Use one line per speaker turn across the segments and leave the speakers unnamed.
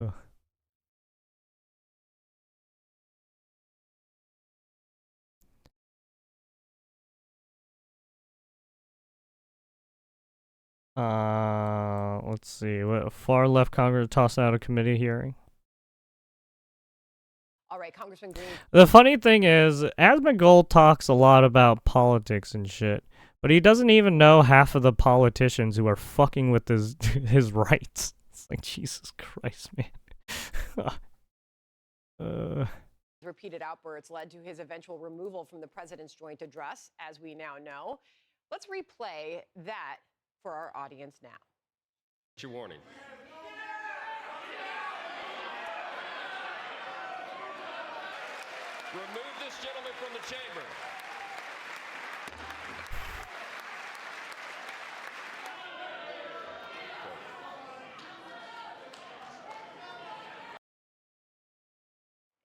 Ugh. Let's see. What far left Congress tossed out a committee hearing?
All right, Congressman Green.
The funny thing is, Asmongold talks a lot about politics and shit, but he doesn't even know half of the politicians who are fucking with his his rights. It's like, Jesus Christ, man.
Repeated outbursts led to his eventual removal from the president's joint address, as we now know. Let's replay that for our audience now.
Your warning. Remove this gentleman from the chamber.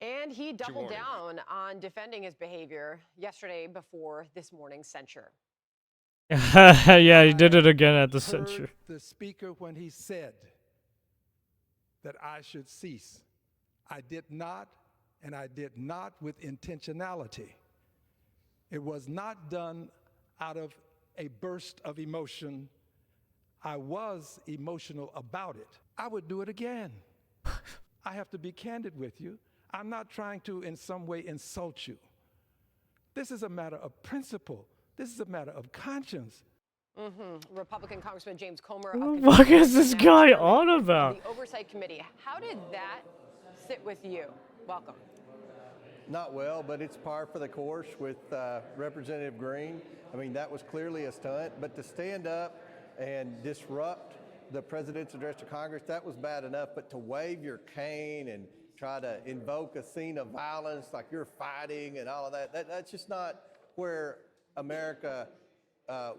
And he doubled down on defending his behavior yesterday before this morning's censure.
Yeah, he did it again at the
heard
censure.
the speaker when he said that I should cease. I did not, and I did not with intentionality. It was not done out of a burst of emotion. I was emotional about it. I would do it again. I have to be candid with you. I'm not trying to in some way insult you. This is a matter of principle. This is a matter of conscience.
Republican Congressman James Comer.
What the fuck is this guy on about?
The Oversight Committee. How did that sit with you? Welcome.
Not well, but it's par for the course with Representative Green. I mean, that was clearly a stunt, but to stand up and disrupt the president's address to Congress, that was bad enough, but to wave your cane and try to invoke a scene of violence like you're fighting and all of that's just not where America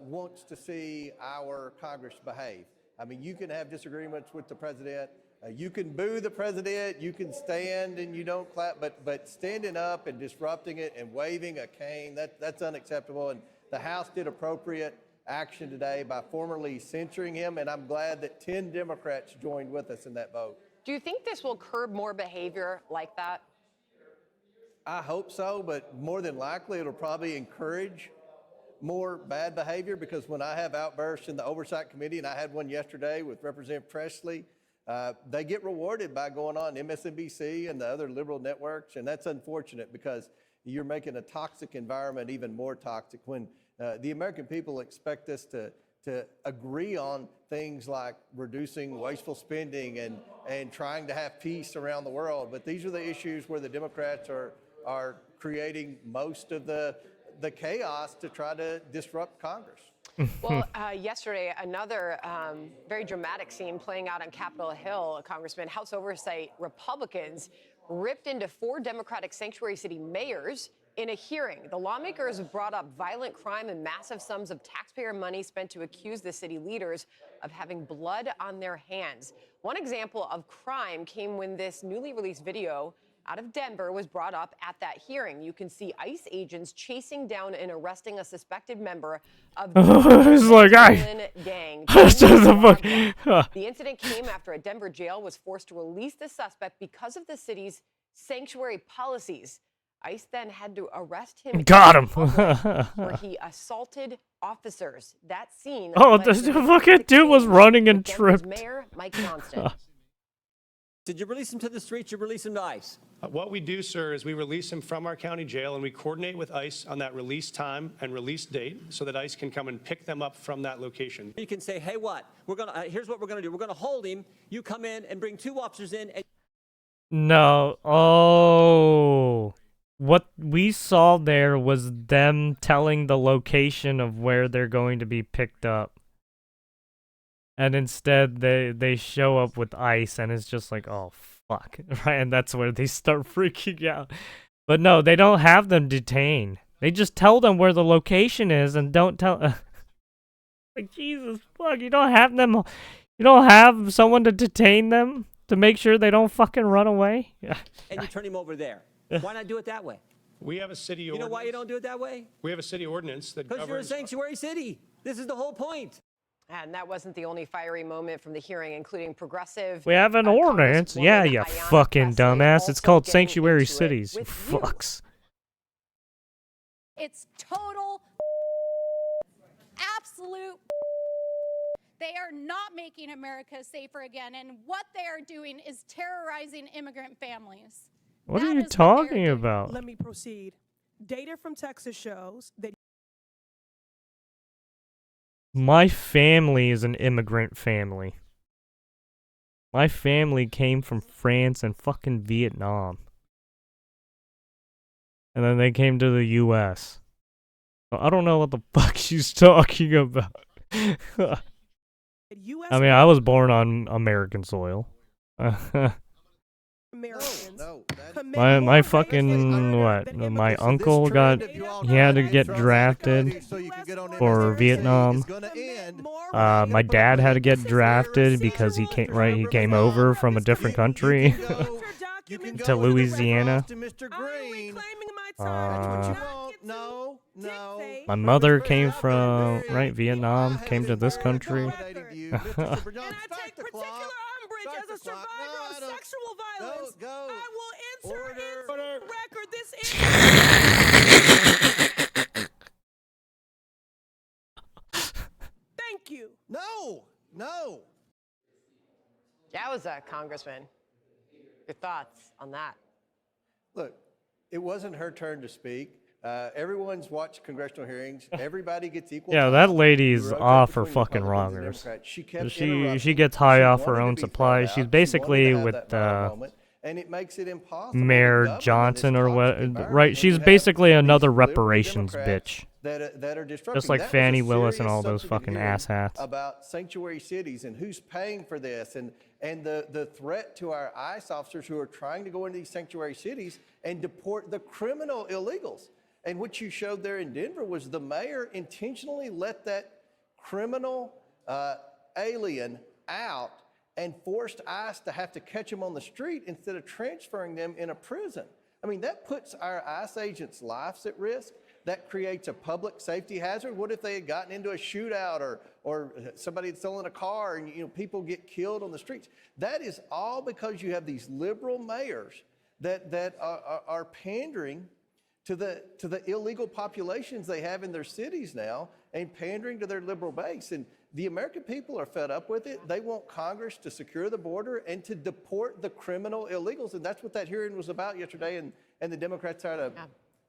wants to see our Congress behave. I mean, you can have disagreements with the president. You can boo the president. You can stand and you don't clap. But standing up and disrupting it and waving a cane, that's unacceptable. And the House did appropriate action today by formally censuring him. And I'm glad that 10 Democrats joined with us in that vote.
Do you think this will curb more behavior like that?
I hope so, but more than likely it'll probably encourage more bad behavior, because when I have outbursts in the Oversight Committee, and I had one yesterday with Representative Presley, they get rewarded by going on MSNBC and the other liberal networks, and that's unfortunate because you're making a toxic environment even more toxic when the American people expect us to agree on things like reducing wasteful spending and trying to have peace around the world. But these are the issues where the Democrats are creating most of the chaos to try to disrupt Congress.
Well, yesterday, another very dramatic scene playing out on Capitol Hill. Congressman, House Oversight Republicans ripped into 4 Democratic sanctuary city mayors in a hearing. The lawmakers brought up violent crime and massive sums of taxpayer money spent to accuse the city leaders of having blood on their hands. One example of crime came when this newly released video out of Denver was brought up at that hearing. You can see ICE agents chasing down and arresting a suspected member of the gang. The incident came after a Denver jail was forced to release the suspect because of the city's sanctuary policies. ICE then had to arrest him.
Got him.
Where he assaulted officers. That scene.
Oh, the fucking dude was running and tripped.
Mayor Mike Johnston.
Did you release him to the streets? You release him to ICE?
What we do, sir, is we release him from our county jail, and we coordinate with ICE on that release time and release date so that ICE can come and pick them up from that location.
You can say, hey, what? Here's what we're going to do. We're going to hold him. You come in and bring 2 officers in. And
No. Oh. What we saw there was them telling the location of where they're going to be picked up. And instead, they show up with ICE, and it's just like, oh, fuck. Right? And that's where they start freaking out. But no, they don't have them detained. They just tell them where the location is and don't tell... like, Jesus, fuck, you don't have them... You don't have someone to detain them to make sure they don't fucking run away? Yeah.
And you turn him over there. Why not do it that way?
We have a city
You
ordinance.
know why you don't do it that way?
We have a city ordinance that
Because you're a sanctuary city. This is the whole point.
And that wasn't the only fiery moment from the hearing, including progressive.
We have an ordinance.
Congresswoman
Yeah, you
Ayanna
fucking
Pressley
dumbass. It's
also
called
getting
sanctuary
into it
cities. You
with you.
fucks.
It's total absolute. They are not making America safer again, and what they are doing is terrorizing immigrant families.
What
That
are you
is what they're
talking
doing.
about?
Let me proceed. Data from Texas shows that
My family is an immigrant family. My family came from France and fucking Vietnam. And then they came to the US. So I don't know what the fuck she's talking about.
U.S.
I mean, I was born on American soil.
Americans
No,
commit
my
more
fucking
rape
what?
than
My
immigrants.
uncle got
he
had to get drafted for Vietnam. My dad had to get drafted because he came over from a different country to Louisiana.
No.
My mother came from Vietnam, came to this country.
And I take particular umbrage as a survivor of sexual violence.
Go.
I will insert into
Order.
the record this Thank you.
No.
Yowza, Congressman. Your thoughts on that?
Look, it wasn't her turn to speak. Everyone's watched congressional hearings. Everybody gets equal
Yeah,
time.
that lady's
You rotate
off her
between
fucking
Republicans and
wrongers.
Democrats. She kept
She
interrupting.
gets high
She
off her
wanted to
own
be
supply.
thrown
She's
out. She wanted
basically
to have
with
that viral moment, and it makes it impossible to
Mayor
govern in this
Johnson or
toxic
what?
environment
Right?
when
She's
you have
basically
these
another
liberal
reparations
Democrats
bitch.
that are disrupting.
Just like
That was a
Fannie Willis and
serious
all those
substantive
fucking
hearing
asshats.
about sanctuary cities and who's paying for this and the threat to our ICE officers who are trying to go into these sanctuary cities and deport the criminal illegals. And what you showed there in Denver was the mayor intentionally let that criminal alien out and forced ICE to have to catch him on the street instead of transferring them in a prison. I mean, that puts our ICE agents' lives at risk. That creates a public safety hazard. What if they had gotten into a shootout or somebody had stolen a car and people get killed on the streets? That is all because you have these liberal mayors that are pandering to the illegal populations they have in their cities now and pandering to their liberal base. And the American people are fed up with it. They want Congress to secure the border and to deport the criminal illegals. And that's what that hearing was about yesterday. And the Democrats try to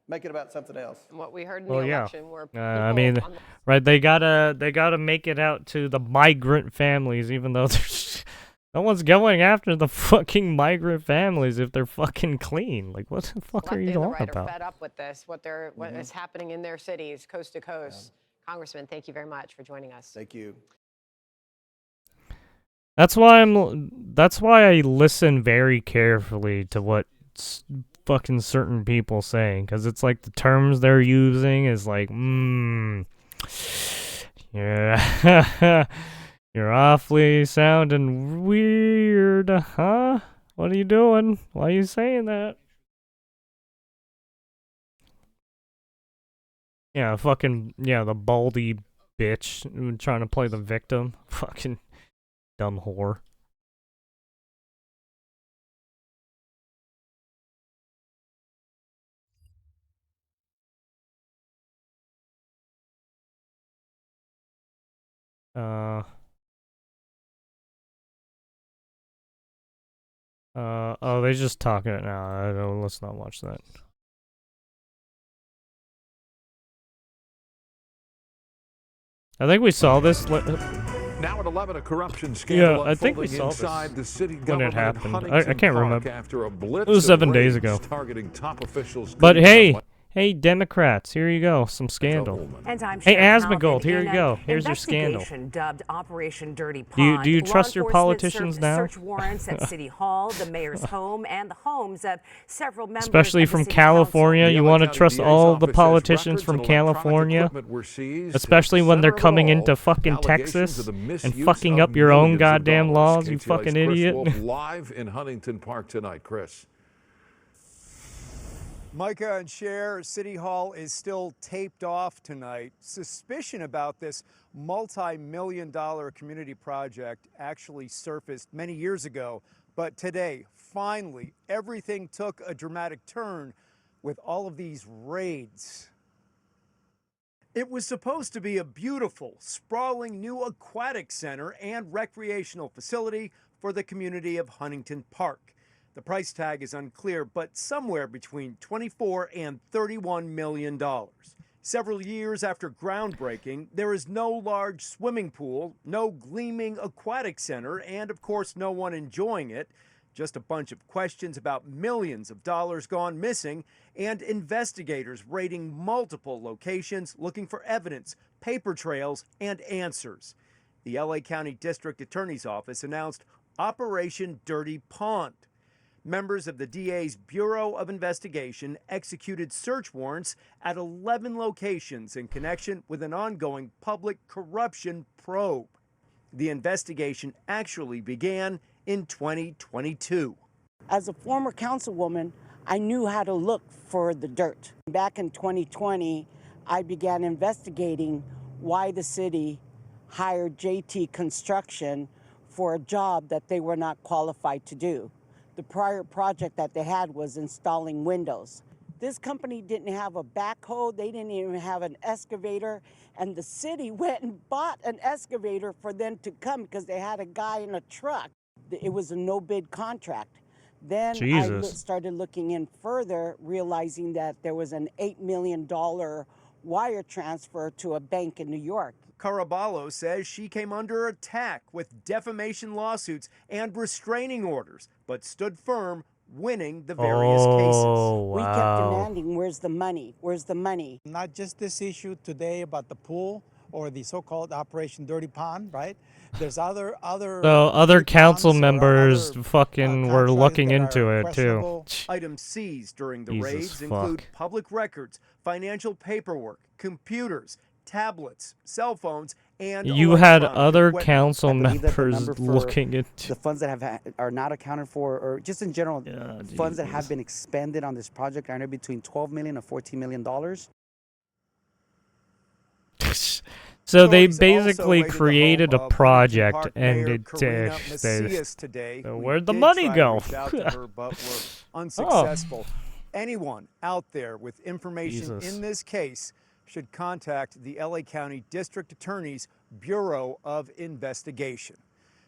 make it about something else.
And what we heard in the
Well, yeah.
election were
I
people
mean,
on the
right? They gotta make it out to the migrant families, even though there's no one's going after the fucking migrant families if they're fucking clean. Like, what the fuck
left
are you
and the
talking
right are
about?
fed up with this, what is happening in their cities, coast to coast. Congressman, thank you very much for joining us.
Thank you.
That's why I listen very carefully to what fucking certain people saying, because it's like the terms they're using is like, yeah, you're awfully sounding weird, huh? What are you doing? Why are you saying that? Yeah, the baldy bitch trying to play the victim. Fucking dumb whore. Oh, they're just talking it now. Let's not watch that. I think we saw this.
Now at 11, a corruption scandal
Yeah, I think we
unfolding
saw
inside
this
the city
when it
government in
happened. I
Huntington
can't
Park
remember.
After a blitz
It was
of
7 days
raids
ago.
targeting top officials.
But hey, Democrats, here you go, some scandal.
And I'm
Hey,
Sharon
Asmongold,
Halpern.
here
In
you
an
go. Here's your scandal.
investigation dubbed Operation Dirty
Do you-
Pond.
do you
Law
trust your
enforcement
politicians
served
now?
Search warrants at City Hall, the mayor's home, and the homes of several members
Especially
of the
from
city
California,
council.
you want to trust all the politicians from California, especially when they're coming into fucking Texas and fucking up your own goddamn laws, you fucking idiot.
Live in Huntington Park tonight, Chris.
Micah and Cher, City Hall is still taped off tonight. Suspicion about this multi-million-dollar community project actually surfaced many years ago, but today, finally, everything took a dramatic turn with all of these raids. It was supposed to be a beautiful, sprawling new aquatic center and recreational facility for the community of Huntington Park. The price tag is unclear, but somewhere between $24 and $31 million. Several years after groundbreaking, there is no large swimming pool, no gleaming aquatic center, and of course no one enjoying it. Just a bunch of questions about millions of dollars gone missing and investigators raiding multiple locations looking for evidence, paper trails, and answers. The LA County District Attorney's Office announced Operation Dirty Pond. Members of the DA's Bureau of Investigation executed search warrants at 11 locations in connection with an ongoing public corruption probe. The investigation actually began in 2022.
As a former councilwoman, I knew how to look for the dirt. Back in 2020, I began investigating why the city hired JT Construction for a job that they were not qualified to do. The prior project that they had was installing windows. This company didn't have a backhoe, they didn't even have an excavator, and the city went and bought an excavator for them to come because they had a guy in a truck. It was a no-bid contract. Then I started looking in further, realizing that there was an $8 million wire transfer to a bank in New York.
Caraballo says she came under attack with defamation lawsuits and restraining orders, but stood firm, winning the various cases.
We kept demanding, where's the money? Where's the money?
Not just this issue today about the pool or the so-called Operation Dirty Pond, right? There's other
So other council members fucking were looking into it too.
Items seized during the
Jesus
raids
fuck.
include public records, financial paperwork, computers, tablets, cell phones, and
You had
electronic
other
equipment.
council
I believe that the
members
number for
looking into.
the funds that are not accounted for, or just in general, funds that have
Jesus.
been expended on this project are anywhere between $12 million and $14 million.
So they
Authorities also
basically
raided the
created
home
a
of
project
Huntington Park
and
Mayor
it
Karina Macias today.
So
We
where'd the
did
money
try to
go?
reach out to her, but were unsuccessful. Anyone out there with information
Jesus.
in this case should contact the LA County District Attorney's Bureau of Investigation.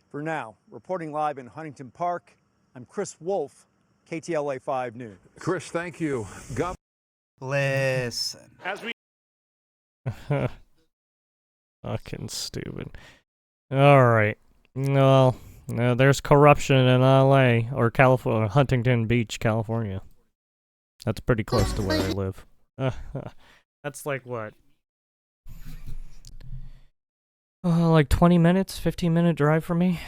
For now, reporting live in Huntington Park, I'm Chris Wolf, KTLA 5 News.
Chris, thank you.
Listen.
As we
Fucking stupid. Alright. Well, there's corruption in LA, or California, Huntington Beach, California. That's pretty close to where I live. That's like what? Like 20 minutes, 15-minute drive for me?